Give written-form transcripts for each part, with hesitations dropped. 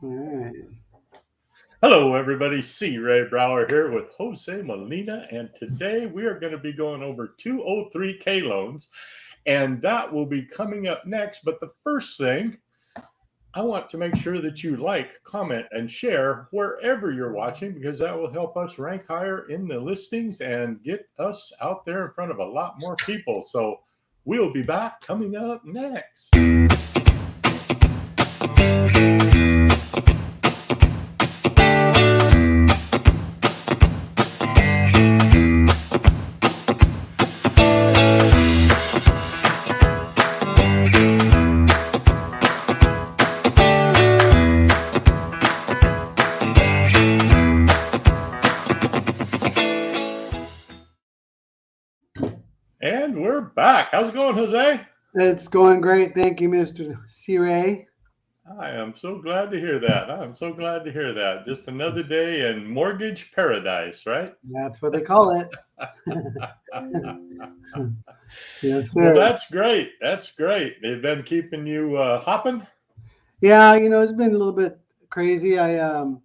All right. Hello, everybody. C. Ray Brower here with Jose Molina, and today we are going to be going over 203K loans, and that will be coming up next. But the first thing, I want to make sure that you like, comment, and share wherever you're watching because that will help us rank higher in the listings and get us out there in front of a lot more people. So we'll be back coming up next. And we're back. How's it going, Jose? It's going great. Thank you, Mr. C. Ray. I am so glad to hear that. I'm so glad to hear that. Just another day in mortgage paradise, right? That's what they call it. Yes, Well, sir. that's great. That's great. They've been keeping you hopping. Yeah, it's been a little bit crazy. We a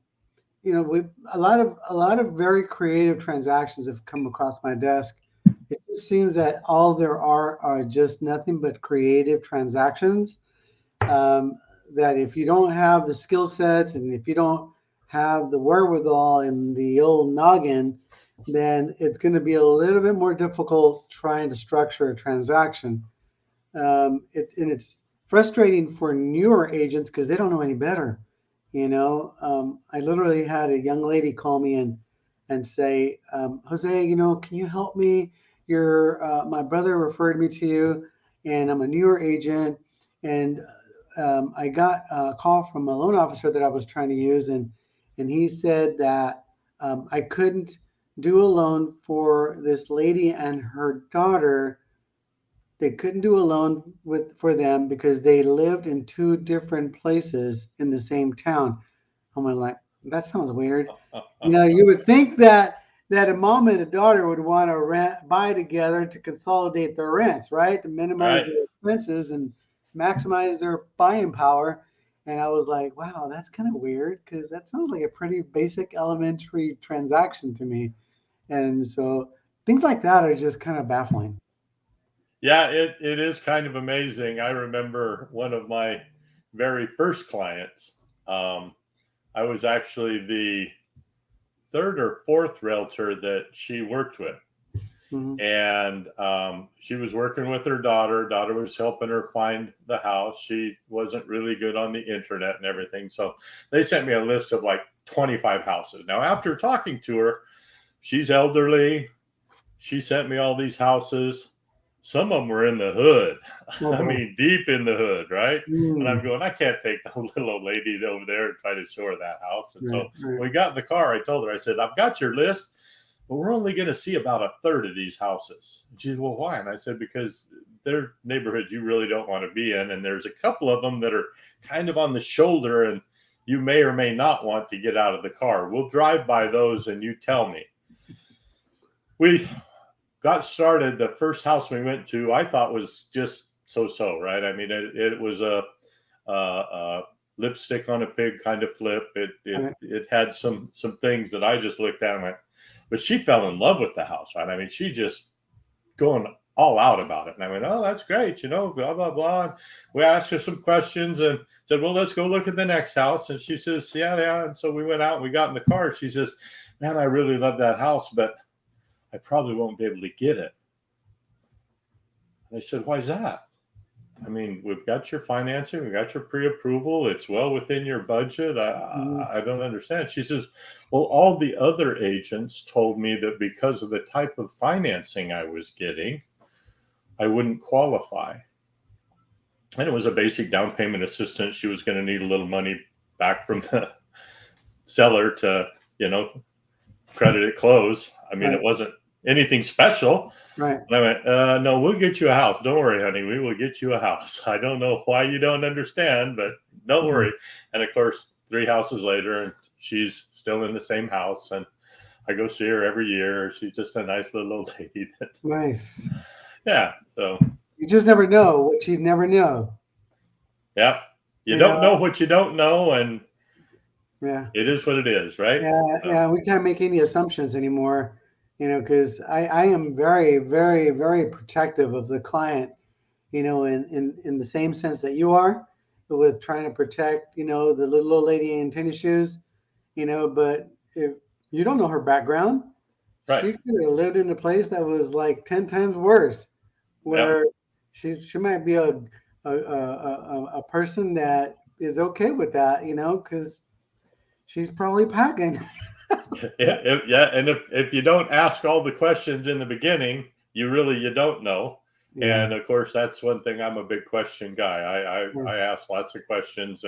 lot of very creative transactions have come across my desk. It just seems that all there are just nothing but creative transactions. Um, that if you don't have the skill sets and if you don't have the wherewithal and the old noggin, then it's going to be a little bit more difficult trying to structure a transaction. And it's frustrating for newer agents because they don't know any better. I literally had a young lady call me and say, Jose, can you help me? My brother referred me to you, and I'm a newer agent, and I got a call from a loan officer that I was trying to use, and he said that I couldn't do a loan for this lady and her daughter. They couldn't do a loan for them because they lived in two different places in the same town. I'm like, that sounds weird. You would think that a mom and a daughter would want to buy together to consolidate their rents, right? To minimize Right. their expenses and maximize their buying power. And I was like, wow, that's kind of weird because that sounds like a pretty basic elementary transaction to me. And so things like that are just kind of baffling. Yeah, it is kind of amazing. I remember one of my very first clients. Um, I was actually the third or fourth realtor that she worked with. Hmm. And she was working with her daughter. Daughter was helping her find the house. She wasn't really good on the internet and everything, so they sent me a list of like 25 houses. Now, after talking to her, she's elderly. She sent me all these houses. Some of them were in the hood. Oh I boy. mean, deep in the hood, right? And I'm Mm, going, I can't take the little old lady over there and try to show her that house. And right, so right. when we got in the car, I told her, I said, I've got your list, but we're only going to see about a third of these houses. And she said, well, why? And I said, because they're neighborhoods you really don't want to be in. And there's a couple of them that are kind of on the shoulder and you may or may not want to get out of the car. We'll drive by those and you tell me. We got started. The first house we went to, I thought was just so, right? I mean, it was a lipstick on a pig kind of flip. Right. It had some things that I just looked at and went, but she fell in love with the house, right? I mean, she just going all out about it. And I went, oh, that's great, blah, blah, blah. And we asked her some questions and said, well, let's go look at the next house. And she says, yeah. And so we went out and we got in the car. She says, man, I really love that house, but I probably won't be able to get it. And I said, why is that? I mean, we've got your financing, we've got your pre-approval. It's well within your budget. Mhm. I don't understand. She says, well, all the other agents told me that because of the type of financing I was getting, I wouldn't qualify. And it was a basic down payment assistance. She was going to need a little money back from the seller to, credit at close. I mean, Right, it wasn't anything special. right. And I went, no, we'll get you a house. Don't worry, honey. We will get you a house. I don't know why you don't understand, but don't Mm, worry. And of course, 3 houses later, and she's still in the same house. And I go see her every year. She's just a nice little old lady. nice. Yeah. So, You just never know what you never know. yeah. You You don't know, know what you don't know. And Yeah. It is what it is, right? Yeah. So, Yeah. We can't make any assumptions anymore, because I am very, very, very protective of the client, in the same sense that you are with trying to protect, the little old lady in tennis shoes, but if you don't know her background, right. she could have lived in a place that was like 10 times worse, Yep. where she might be a person that is okay with that, because she's probably packing. Yeah, and if you don't ask all the questions in the beginning, you don't know. Yeah. And of course, that's one thing. I'm a big question guy. Yeah. I ask lots of questions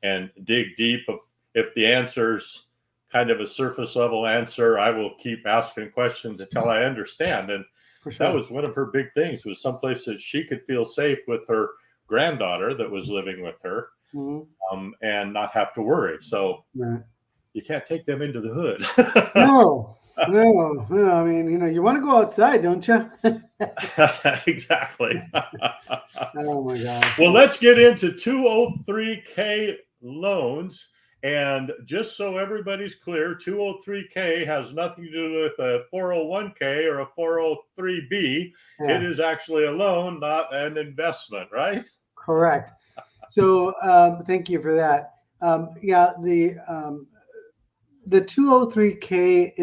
and dig deep. If the answer's kind of a surface level answer, I will keep asking questions until I understand. And For that sure. was one of her big things, was someplace that she could feel safe with her granddaughter that was living with her, Mhm. and not have to worry. So Right. you can't take them into the hood. No, no, no. I mean, you want to go outside, don't you? Exactly. Oh my gosh. Well, let's get into 203K loans. And just so everybody's clear, 203K has nothing to do with a 401K or a 403B. It Yeah, is actually a loan, not an investment, right? correct. So thank you for that. Yeah, the 203K.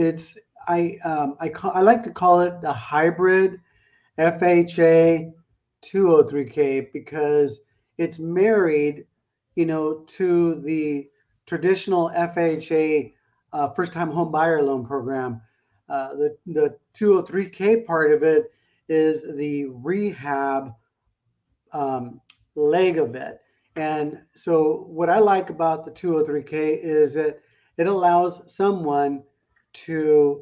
I like to call it the hybrid FHA 203K because it's married, to the traditional FHA first time home buyer loan program. The 203K part of it is the rehab um, leg of it. And so, what I like about the 203K is that it allows someone to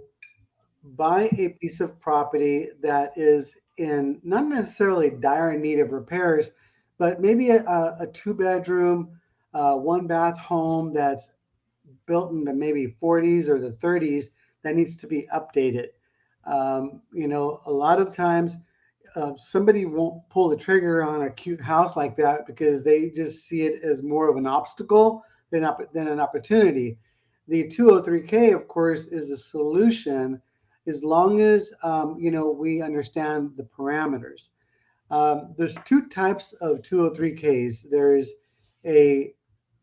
buy a piece of property that is in not necessarily dire need of repairs, but maybe a two-bedroom, one bath home that's built in the maybe 40s or the 30s that needs to be updated. A lot of times somebody won't pull the trigger on a cute house like that because they just see it as more of an obstacle than an opportunity. The 203K, of course, is a solution as long as we understand the parameters. There's two types of 203Ks. There's a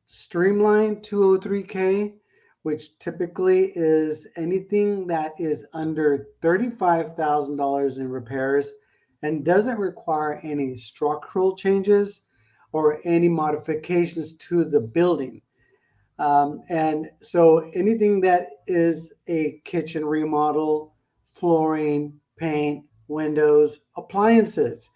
streamlined 203K, which typically is anything that is under $35,000 in repairs and doesn't require any structural changes or any modifications to the building. And so anything that is a kitchen remodel, flooring, paint, windows, appliances,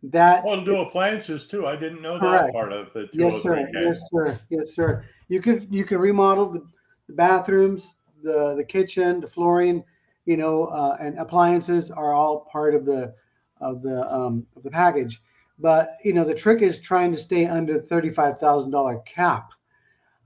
that Well, to do appliances too. I didn't know that correct. part of the Yes, sir. 203K. Yes, sir. Yes, sir. You can remodel the bathrooms, the kitchen, the flooring, and appliances are all part of the package. But the trick is trying to stay under $35,000 cap.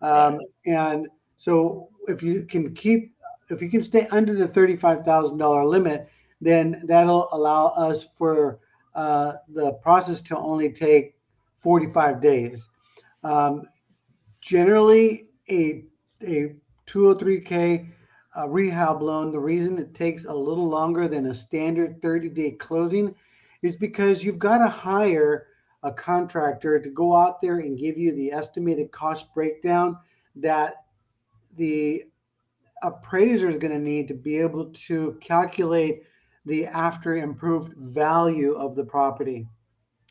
Right. And so if you can stay under the $35,000 limit, then that'll allow us for the process to only take 45 days. Um, Generally, a 203K rehab loan, the reason it takes a little longer than a standard 30-day closing is because you've got to hire a contractor to go out there and give you the estimated cost breakdown that the appraiser is going to need to be able to calculate the after improved value of the property.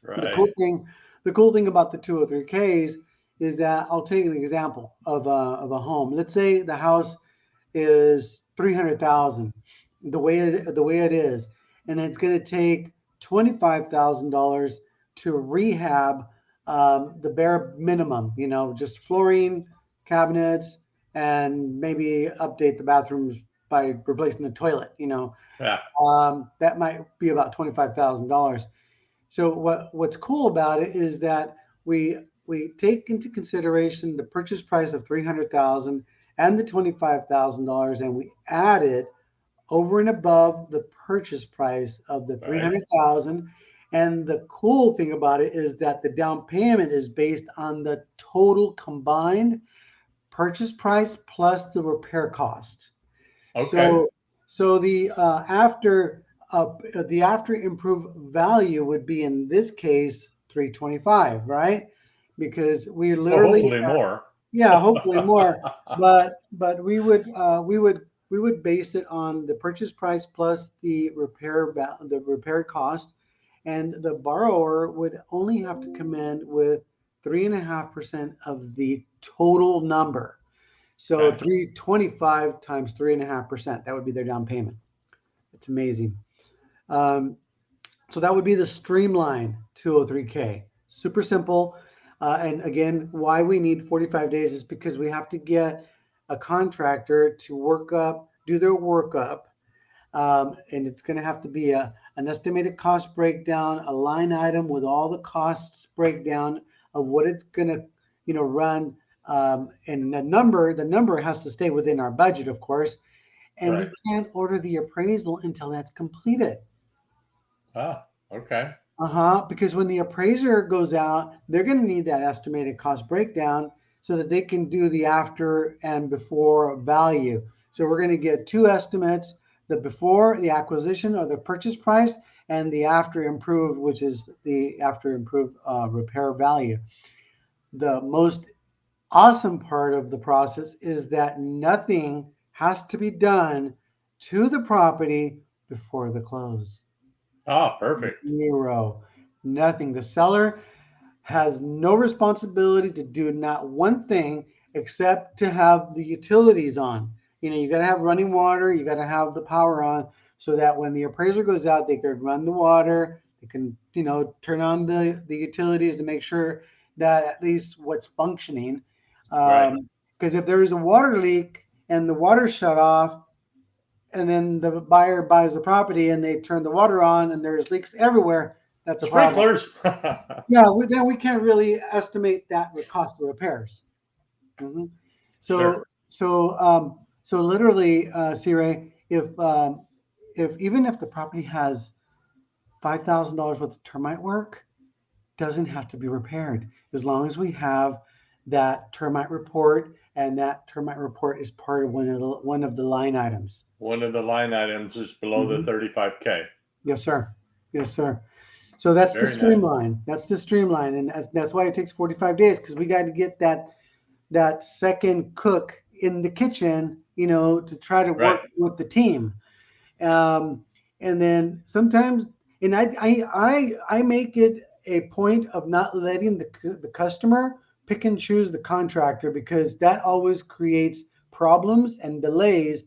The cool Right. thing, the cool thing about the 203Ks is that I'll take an example of a home. Let's say the house is 300,000, the way it is, and it's going to take $25,000 to rehab the bare minimum. Just flooring, cabinets, and maybe update the bathrooms by replacing the toilet. Yeah. That might be about $25,000. So what's cool about it is that we take into consideration the purchase price of 300,000 and the $25,000, and we add it over and above the purchase price of the Right. 300,000. And the cool thing about it is that the down payment is based on the total combined purchase price plus the repair cost. Okay. So the after improved value would be in this case 325, right? Because we Well, literally, hopefully more. yeah, hopefully more, but we would base it on the purchase price plus the repair cost, and the borrower would only have to come in with 3.5% of the total number. So Okay. 325 times 3.5%, that would be their down payment. It's amazing. Um, so that would be the streamline 203K. Super simple. And again, why we need 45 days is because we have to get a contractor to do their workup. And it's going to have to be an estimated cost breakdown, a line item with all the costs breakdown of what it's going to, run. And the number has to stay within our budget, of course. And Right. we can't order the appraisal until that's completed. Ah, okay. Because when the appraiser goes out, they're going to need that estimated cost breakdown so that they can do the after and before value. So we're going to get two estimates: the before the acquisition or the purchase price, and the after improved, which is the after improved repair value. The most awesome part of the process is that nothing has to be done to the property before the close. Ah, perfect. Zero. Nothing. The seller has no responsibility to do not one thing except to have the utilities on. You got to have running water, you got to have the power on so that when the appraiser goes out, they can run the water, they can, turn on the utilities to make sure that at least what's functioning. Right. Because if there is a water leak and the water shut off, and then the buyer buys the property and they turn the water on and there's leaks everywhere, that's a problem. Sprinklers. Yeah, then we can't really estimate that with cost of repairs. Mhm. So Sure. so literally, Sire, if even if the property has $5,000 worth of termite work, doesn't have to be repaired as long as we have that termite report, and that termite report is part of one of the line items. One of the line items is below the Mhm. 35K. Yes, sir. Yes, sir. So that's the Very nice. streamline. That's the streamline, and that's why it takes 45 days, because we got to get that second cook in the kitchen, to try to Right. work with the team. Um, and then sometimes, and I make it a point of not letting the customer pick and choose the contractor, because that always creates problems and delays,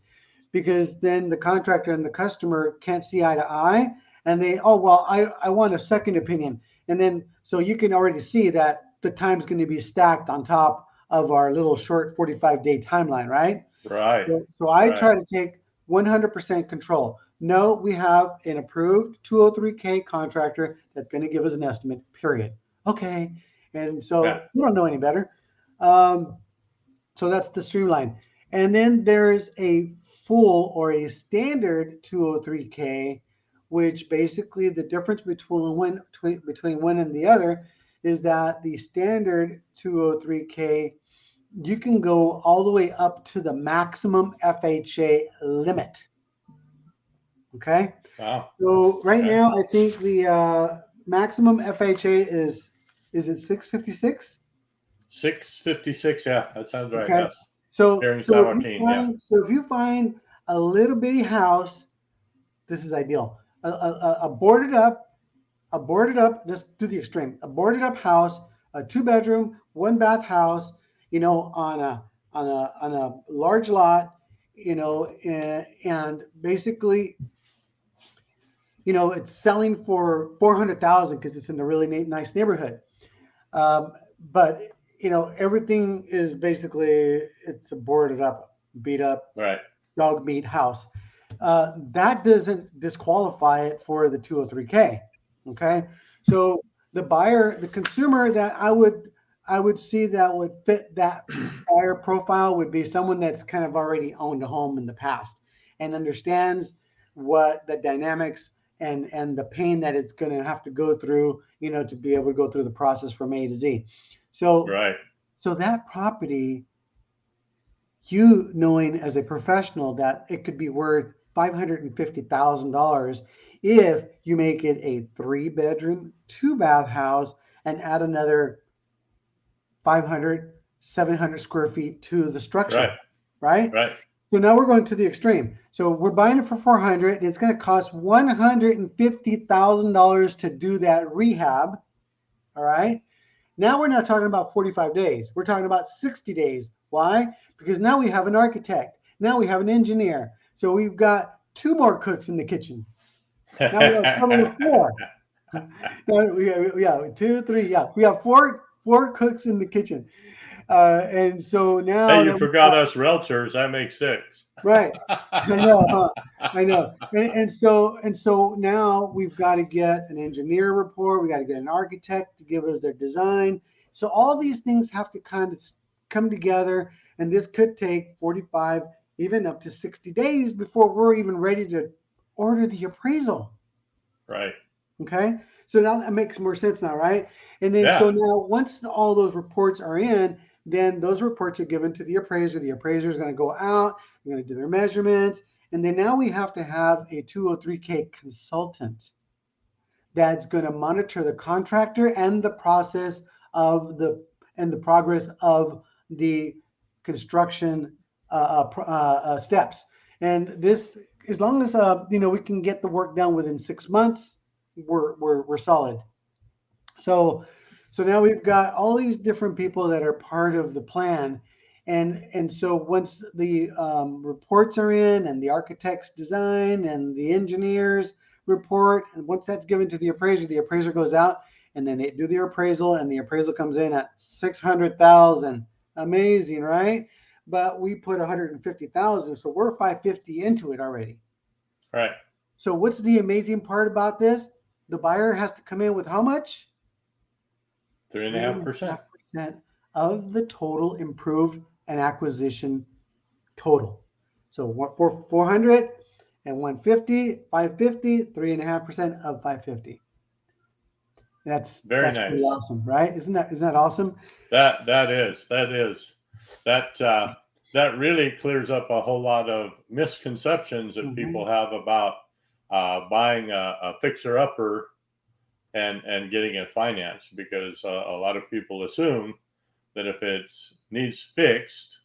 because then the contractor and the customer can't see eye to eye, and oh well, I want a second opinion. And then so you can already see that the time's going to be stacked on top of our little short 45-day timeline, right? Right. So I Right. try to take 100% control. No, we have an approved 203K contractor that's going to give us an estimate, period. Okay. And Yeah. so you don't know any better. Um, so that's the streamline. And then there's a full or a standard 203K, which basically the difference between one and the other is that the standard 203K, you can go all the way up to the maximum FHA limit. Okay. Wow. So right Okay. now, I think the maximum FHA is it 656? 656. Yeah, that sounds right. Okay. Yes. So Here in so San if you Joaquin. Yeah. find so if you find a little bitty house, this is ideal. A boarded up, just do the extreme. A boarded up house, a 2 bedroom, 1 bath house, on a large lot, and basically, it's selling for 400,000 because it's in a really nice neighborhood. Um, but everything is basically, it's a boarded up, beat up Right. dog meat house. That doesn't disqualify it for the 203K. Okay, so the consumer that I would see that would fit that buyer profile would be someone that's kind of already owned a home in the past and understands what the dynamics and the pain that it's going to have to go through, to be able to go through the process from A to Z. So Right. so that property you knowing as a professional that it could be worth $550,000 if you make it a 3-bedroom, 2-bath house and add another 500, 700 square feet to the Right. structure, right? Right. So now we're going to the extreme. So we're buying it for 400. It's going to cost $150,000 to do that rehab. All right. Now we're not talking about 45 days. We're talking about 60 days. Why? Because now we have an architect. Now we have an engineer. So we've got 2 more cooks in the kitchen. Now we have a total of 4. Yeah, 2, 3. Yeah, we have four cooks in the kitchen. And so now Hey, you that we've forgot got, us realtors. I make 6. right, I know, huh? I know. And so now we've got to get an engineer report. We got to get an architect to give us their design. So all these things have to kind of come together, and this could take 45, even up to 60 days before we're even ready to order the appraisal. Right. Okay. So now that makes more sense now, right? And then Yeah. so now once all those reports are in, then those reports are given to the appraiser. The appraiser is going to go out, they're going to do their measurements, and then now we have to have a 203K consultant that's going to monitor the contractor and the process of the progress of the construction steps. And this, as long as we can get the work done within 6 months, we're solid. So so now we've got all these different people that are part of the plan, and so once the reports are in and the architect's design and the engineers report, and once that's given to the appraiser goes out and then they do the appraisal, and the appraisal comes in at 600,000. Amazing, right? But we put 150,000, so we're 550 into it already. Right. So what's the amazing part about this? The buyer has to come in with how much? 3.5%. 3.5% of the total improved and acquisition total. So what for 400 and 150, 550, 3.5% of 550. Very That's pretty nice. awesome, right? Isn't that awesome? That really clears up a whole lot of misconceptions that Mm-hmm. people have about buying a fixer upper and getting it financed, because a lot of people assume that if it needs fixed,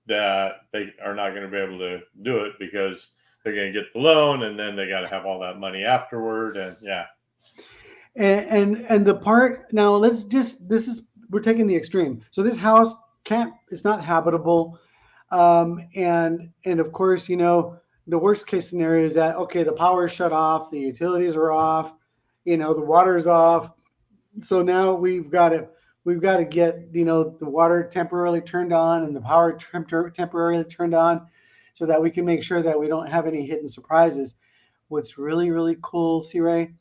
that they are not going to be able to do it because they're going to get the loan and then they got to have all that money afterward. And yeah. And the part now, let's just this is we're taking the extreme. So this house can't it's not habitable, and of course the worst case scenario is that okay, the power is shut off, the utilities are off, the water is off. So now we've got to get the water temporarily turned on and the power temporarily turned on, so that we can make sure that we don't have any hidden surprises. What's really really cool, C Ray,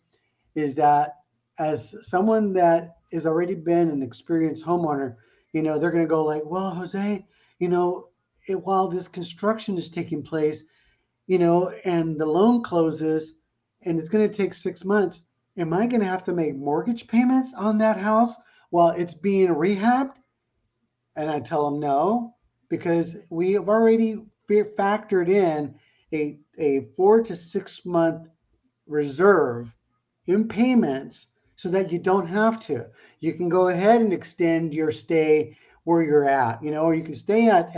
is that as someone that has already been an experienced homeowner, they're going to go like, well, Jose, while this construction is taking place, and the loan closes and it's going to take 6 months, am I going to have to make mortgage payments on that house while it's being rehabbed? And I tell them no, because we have already factored in a 4 to 6 month reserve in payments so that you don't have to. You can go ahead and extend your stay where you're at, or you can stay at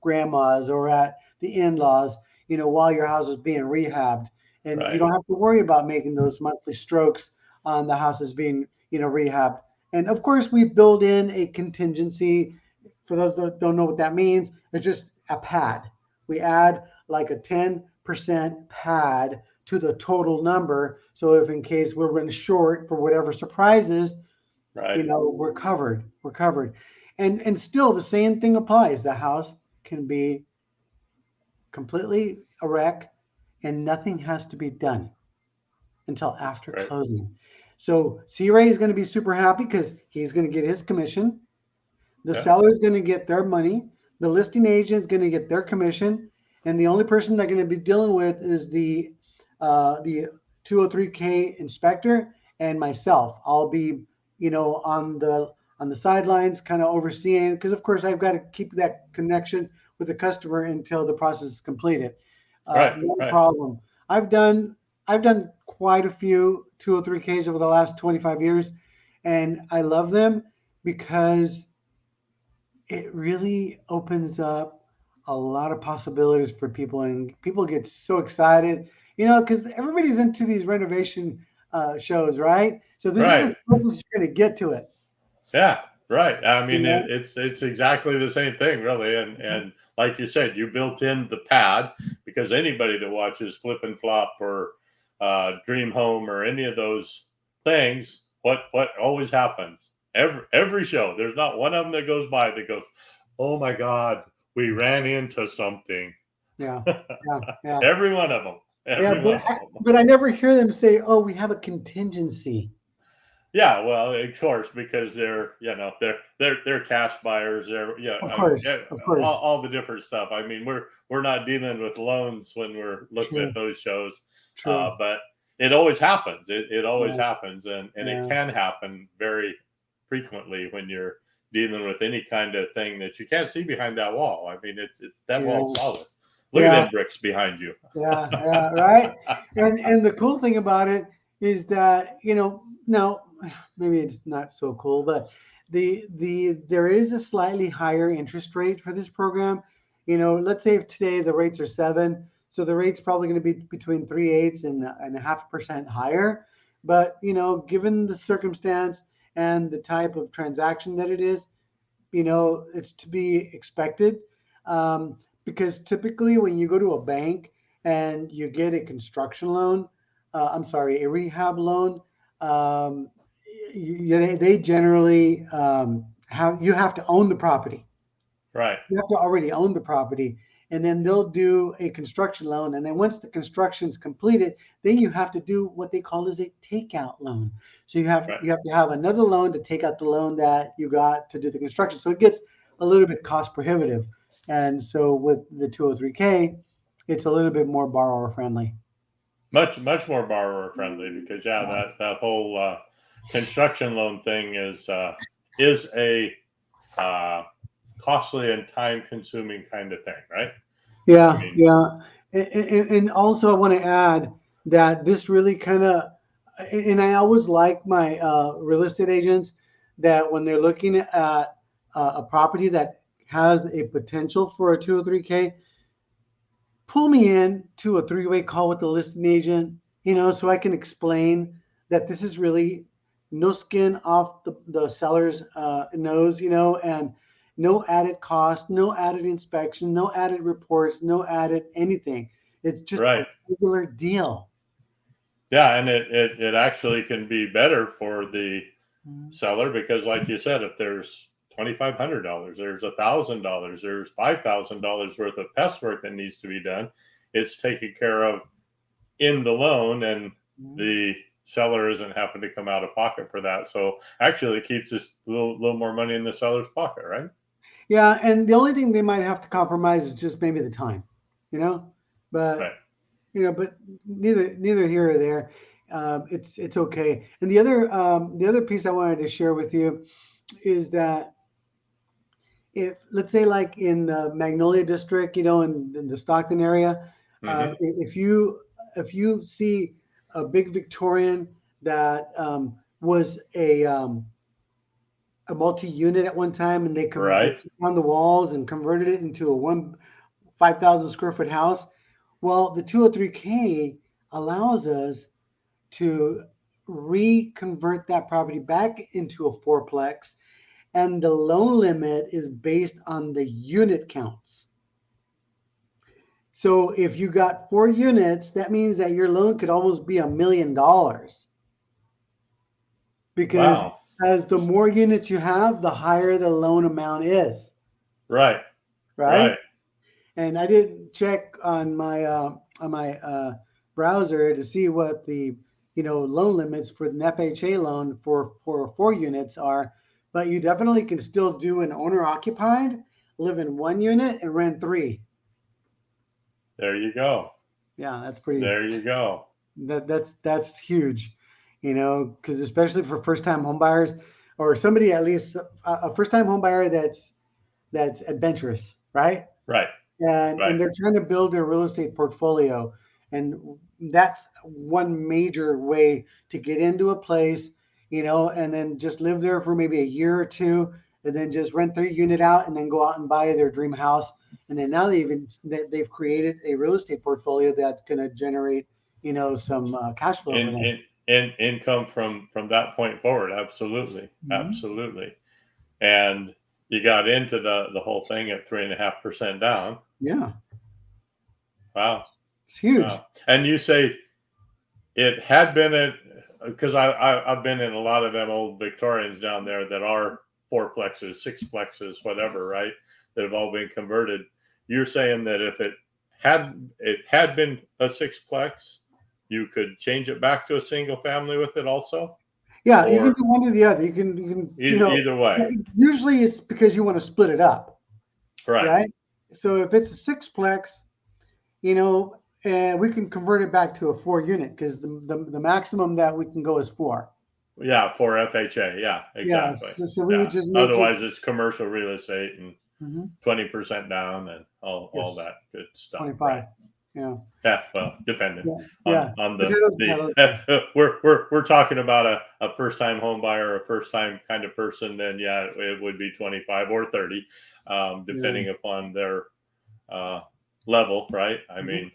grandma's or at the in-laws, while your house is being rehabbed. And you Right. don't have to worry about making those monthly strokes on the house that's being, rehabbed. And of course, we build in a contingency. For those that don't know what that means, it's just a pad. We add like a 10% pad to the total number. So if in case we're running short for whatever surprises, Right. we're covered. We're covered. And still the same thing applies. The house can be completely a wreck and nothing has to be done until That's after great. closing. So C Ray is going to be super happy because he's going to get his commission. The Yeah. seller is going to get their money. The listing agent is going to get their commission, and the only person they're going to be dealing with is the 203K inspector and myself. I'll be, on the on the sidelines, kind of overseeing, because of course I've got to keep that connection with the customer until the process is completed. Right. No Right. problem. I've done I've done quite a few 203Ks over the last 25 years, and I love them because it really opens up a lot of possibilities for people, and people get so excited, because everybody's into these renovation shows, right? So this is Right. as close as you're going to get to it. Yeah, right. I You mean, know? it's exactly the same thing, really. And like you said, you built in the pad because anybody that watches Flip and Flop or Dream Home or any of those things, what always happens every show, there's not one of them that goes by that goes, "Oh my God, we ran into something." Yeah, yeah, yeah, Every one of them. yeah. Every But one of them. I never hear them say, "Oh, we have a contingency." Yeah, well, of course, because they're cash buyers. They're Of I mean, course, of course. all the different stuff. I mean, we're not dealing with loans when we're looking True, at those shows, true. but it always happens. It always Yeah, happens, and it yeah, can happen very frequently when you're dealing with any kind of thing that you can't see behind that wall. I mean, that wall's yeah, solid. Look at yeah, them bricks behind you. yeah. Right. And the cool thing about it is that now maybe it's not so cool, but there is a slightly higher interest rate for this program. Let's say if today the rates are 7, so the rate's probably going to be between 3/8 and a 0.5% higher. But given the circumstance and the type of transaction that it is, it's to be expected. Because typically when you go to a bank and you get a construction loan, I'm sorry, a rehab loan, um, they generally you have to own the property. Right, You have to already own the property, and then they'll do a construction loan. And then once the construction's completed, then you have to do what they call as a takeout loan. So right. you have to have another loan to take out the loan that you got to do the construction. So it gets a little bit cost prohibitive. And so with the 203K, it's a little bit more borrower friendly. Much more borrower friendly because that whole construction loan thing is a uh, costly and time consuming kind of thing, right? I Yeah, mean, yeah. And also, I want to add that this really kind of, and I always like my real estate agents that when they're looking at a property that has a potential for a 203K, pull me in to a three-way call with the listing agent, so I can explain that this is really no skin off the seller's nose, and no added cost, no added inspection, no added reports, no added anything. It's just a right? regular deal. Yeah, and it actually can be better for the Mhm. seller because, like you said, if there's $2,500, there's $1,000, there's $5,000 worth of pest work that needs to be done. It's taken care of in the loan, and Mhm. the seller isn't having to come out of pocket for that. So actually, it keeps us a little more money in the seller's pocket, right? Yeah, and the only thing they might have to compromise is just maybe the time, you know, but Right. but neither here or there. It's okay. And the other piece I wanted to share with you is that if let's say like in the Magnolia District, in the Stockton area, Hmm. if you see a big Victorian that was a multi-unit at one time, and they Right. took down the walls and converted it into a 5,000 square foot house. Well, the 203K allows us to reconvert that property back into a fourplex, and the loan limit is based on the unit counts. So if you got 4 units, that means that your loan could almost be $1 million, because Wow. as the more units you have, the higher the loan amount is, Right. right? Right. And I didn't check on my browser to see what the loan limits for an FHA loan for 4 units are, but you definitely can still do an owner occupied, live in 1 unit, and rent 3. There you go. Yeah, that's pretty. There you go. That's huge, because especially for first time home buyers, or somebody at least a first-time home buyer that's adventurous, right? Right. And they're trying to build their real estate portfolio, and that's one major way to get into a place, and then just live there for maybe a year or two, and then just rent their unit out, and then go out and buy their dream house. And then now they've created a real estate portfolio that's going to generate some cash flow for them. In income from that point forward. Absolutely. Absolutely. And you got into the whole thing at 3.5% down. Yeah. Wow. It's huge. Wow. And you say it had been because I've been in a lot of them old Victorians down there that are fourplexes, sixplexes, whatever, right? That have all been converted. You're saying that if it had been a sixplex, you could change it back to a single family with it also? Yeah, you can do one or the other. You can either way. Usually it's because you want to split it up. Right. So if it's a sixplex, we can convert it back to a 4-unit because the maximum that we can go is 4. Yeah, for FHA. Yeah, exactly. Yeah, so we would just make otherwise it's commercial real estate and 20% down and all that good stuff. 25. Right. Yeah. Yeah. Well, dependent on we're talking about a first time home buyer, a first time kind of person. Then it would be 25 or 30, depending upon their level, right? I mean,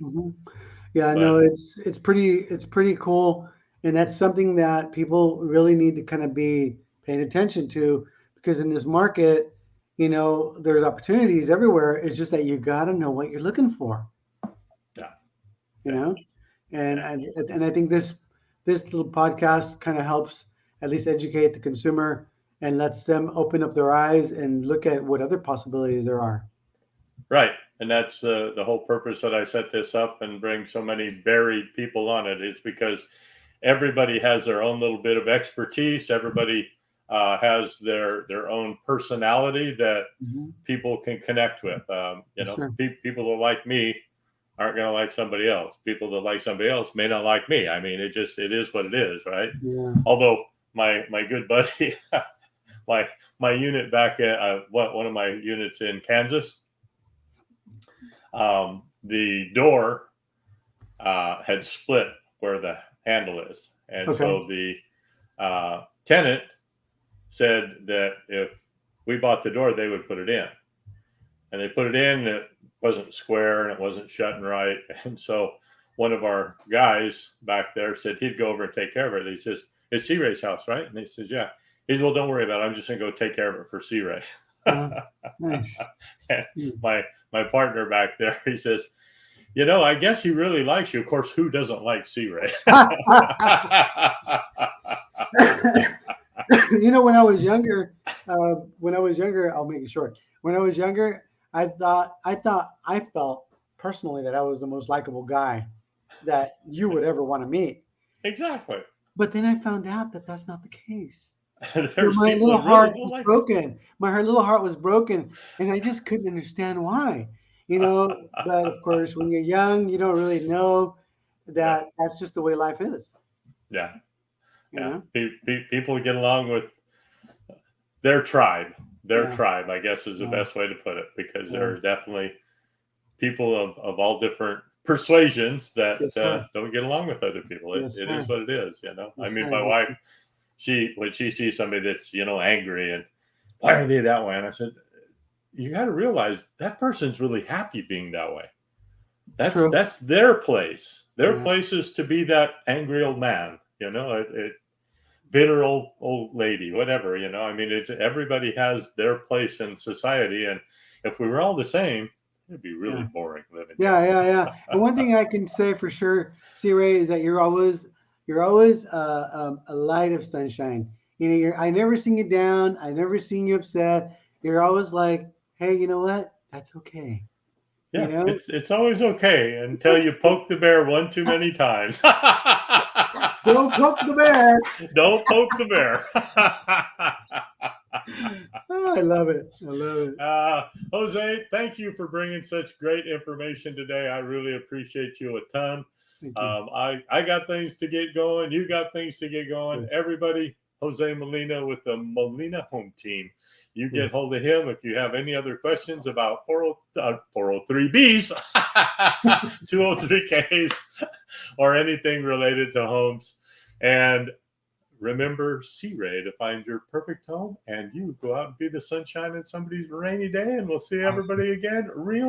no, it's pretty cool, and that's something that people really need to kind of be paying attention to, because in this market, there's opportunities everywhere. It's just that you got to know what you're looking for. And I think this little podcast kind of helps at least educate the consumer and lets them open up their eyes and look at what other possibilities there are. Right. And that's the whole purpose that I set this up and bring so many varied people on it, is because everybody has their own little bit of expertise. Everybody has their own personality that people can connect with. People that like me aren't going to like somebody else. People that like somebody else may not like me. I mean, it is what it is, right? Yeah. Although my good buddy, my unit back at one of my units in Kansas, the door had split where the handle is, and so the tenant said that if we bought the door, they would put it in, and they put it in. And it wasn't square and it wasn't shutting right, and so one of our guys back there said he'd go over and take care of it. He says, "It's C. Ray's house, right?" And he says, "Yeah." He says, "Well, don't worry about it. I'm just going to go take care of it for C. Ray." Nice. My partner back there, he says, I guess he really likes you. Of course, who doesn't like C. Ray? When I was younger, I'll make it short. When I was younger, I felt personally that I was the most likable guy that you would ever want to meet. Exactly. But then I found out that that's not the case. My little heart was broken. My little heart was broken, and I just couldn't understand why. But of course, when you're young, you don't really know that that's just the way life is. Yeah. People get along with their tribe. Tribe, I guess, is the best way to put it, because there are definitely people of all different persuasions that don't get along with other people. It is what it is, I mean, my wife, when she sees somebody that's, angry and why are they that way? And I said, you got to realize that person's really happy being that way. That's their place. Their place is to be that angry old man, bitter old lady, whatever, I mean, everybody has their place in society. And if we were all the same, it'd be really boring living. Yeah. And one thing I can say for sure, C. Ray, is that you're always a light of sunshine. I never seen you down. I never seen you upset. You're always like, hey, you know what? That's okay. Yeah, it's always okay until you poke the bear one too many times. Don't poke the bear. Don't poke the bear. Oh, I love it. Jose, thank you for bringing such great information today. I really appreciate you a ton. I got things to get going. You got things to get going. Yes. Everybody, Jose Molina with the Molina Home Team. You get Yes. hold of him if you have any other questions about 403Bs, 203Ks, or anything related to homes. And remember C-Ray to find your perfect home, and you go out and be the sunshine in somebody's rainy day. And we'll see everybody again real